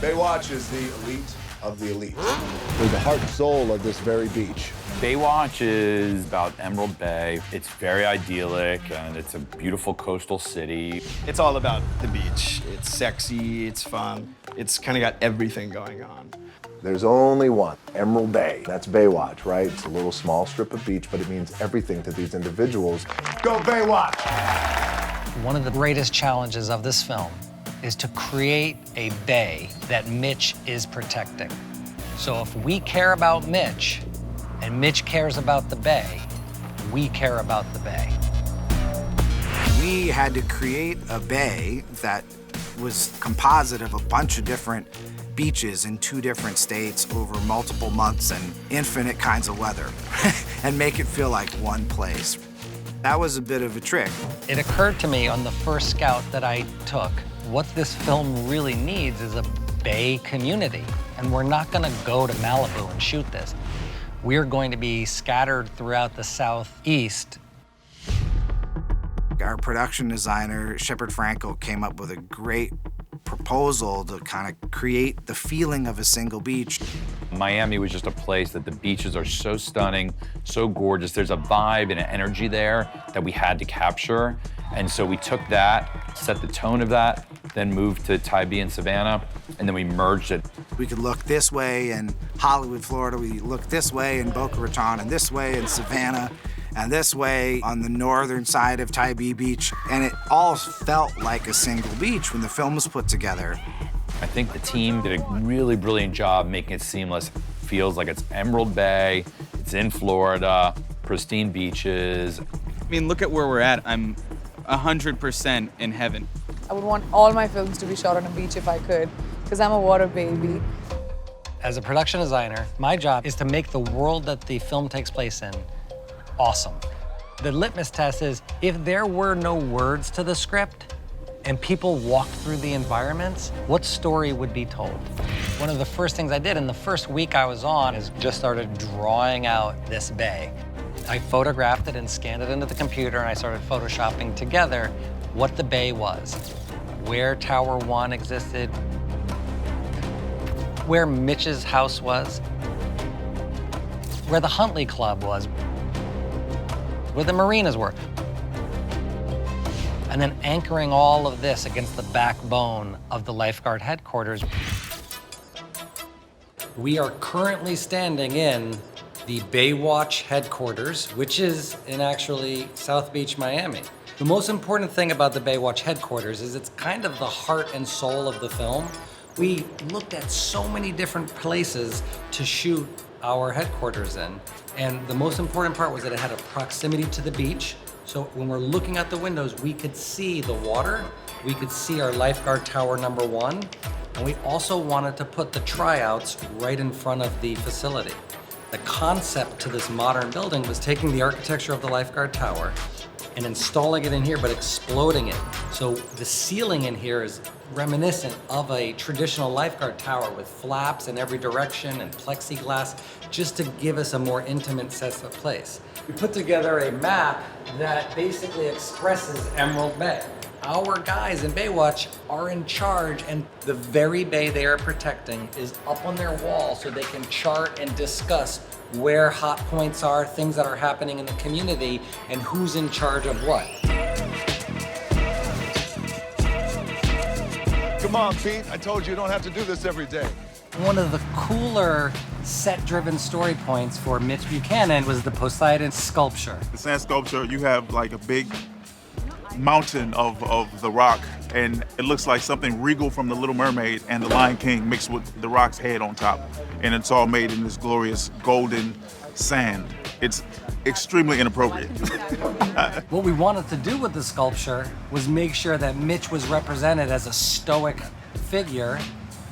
Baywatch is the elite of the elite. They're the heart and soul of this very beach. Baywatch is about Emerald Bay. It's very idyllic, and it's a beautiful coastal city. It's all about the beach. It's sexy, it's fun. It's kind of got everything going on. There's only one, Emerald Bay. That's Baywatch, right? It's a little small strip of beach, but it means everything to these individuals. Go Baywatch! One of the greatest challenges of this film is to create a bay that Mitch is protecting. So if we care about Mitch, and Mitch cares about the bay, we care about the bay. We had to create a bay that was composite of a bunch of different beaches in 2 different states over multiple months and infinite kinds of weather and make it feel like one place. That was a bit of a trick. It occurred to me on the first scout that I took, what this film really needs is a bay community. And we're not gonna go to Malibu and shoot this. We're going to be scattered throughout the Southeast. Our production designer, Shepard Frankel, came up with a great proposal to kind of create the feeling of a single beach. Miami was just a place that the beaches are so stunning, so gorgeous. There's a vibe and an energy there that we had to capture. And so we took that, set the tone of that, then moved to Tybee and Savannah, and then we merged it. We could look this way in Hollywood, Florida. We look this way in Boca Raton, and this way in Savannah, and this way on the northern side of Tybee Beach. And it all felt like a single beach when the film was put together. I think the team did a really brilliant job making it seamless. Feels like it's Emerald Bay, it's in Florida, pristine beaches. I mean, look at where we're at. I'm 100% in heaven. I would want all my films to be shot on a beach if I could, because I'm a water baby. As a production designer, my job is to make the world that the film takes place in awesome. The litmus test is, if there were no words to the script and people walked through the environments, what story would be told? One of the first things I did in the first week I was on is just started drawing out this bay. I photographed it and scanned it into the computer, and I started photoshopping together what the bay was, where Tower 1 existed, where Mitch's house was, where the Huntley Club was, where the marinas were. And then anchoring all of this against the backbone of the lifeguard headquarters. We are currently standing in the Baywatch headquarters, which is in actually South Beach, Miami. The most important thing about the Baywatch headquarters is it's kind of the heart and soul of the film. We looked at so many different places to shoot our headquarters in. And the most important part was that it had a proximity to the beach. So when we're looking out the windows, we could see the water, we could see our lifeguard tower #1, and we also wanted to put the tryouts right in front of the facility. The concept to this modern building was taking the architecture of the lifeguard tower and installing it in here, but exploding it. So the ceiling in here is reminiscent of a traditional lifeguard tower with flaps in every direction and plexiglass, just to give us a more intimate sense of place. We put together a map that basically expresses Emerald Bay. Our guys in Baywatch are in charge, and the very bay they are protecting is up on their wall so they can chart and discuss where hot points are, things that are happening in the community, and who's in charge of what. Come on, Pete. I told you don't have to do this every day. One of the cooler set-driven story points for Mitch Buchanan was the Poseidon sculpture. The sand sculpture, you have like a big mountain of the rock, and it looks like something regal from The Little Mermaid and The Lion King mixed with the rock's head on top. And it's all made in this glorious golden sand. It's extremely inappropriate. What we wanted to do with the sculpture was make sure that Mitch was represented as a stoic figure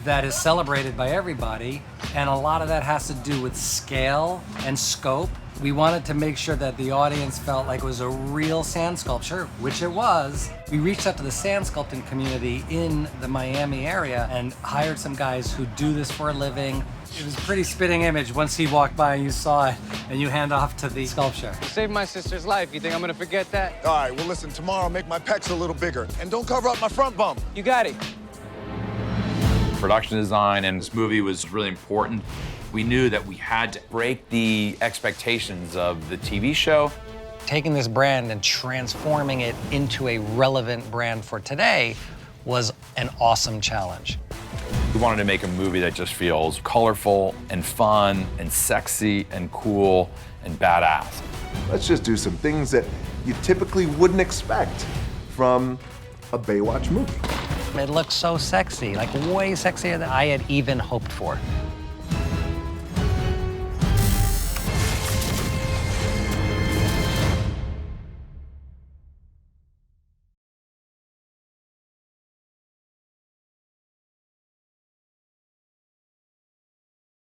that is celebrated by everybody, and a lot of that has to do with scale and scope. We wanted to make sure that the audience felt like it was a real sand sculpture, which it was. We reached out to the sand sculpting community in the Miami area and hired some guys who do this for a living. It was a pretty spitting image once he walked by and you saw it and you hand off to the sculpture. You saved my sister's life. You think I'm gonna forget that? All right, well, listen, tomorrow make my pecs a little bigger. And don't cover up my front bump. You got it. production design, and this movie was really important. We knew that we had to break the expectations of the TV show. Taking this brand and transforming it into a relevant brand for today was an awesome challenge. We wanted to make a movie that just feels colorful and fun and sexy and cool and badass. Let's just do some things that you typically wouldn't expect from a Baywatch movie. It looks so sexy, like way sexier than I had even hoped for.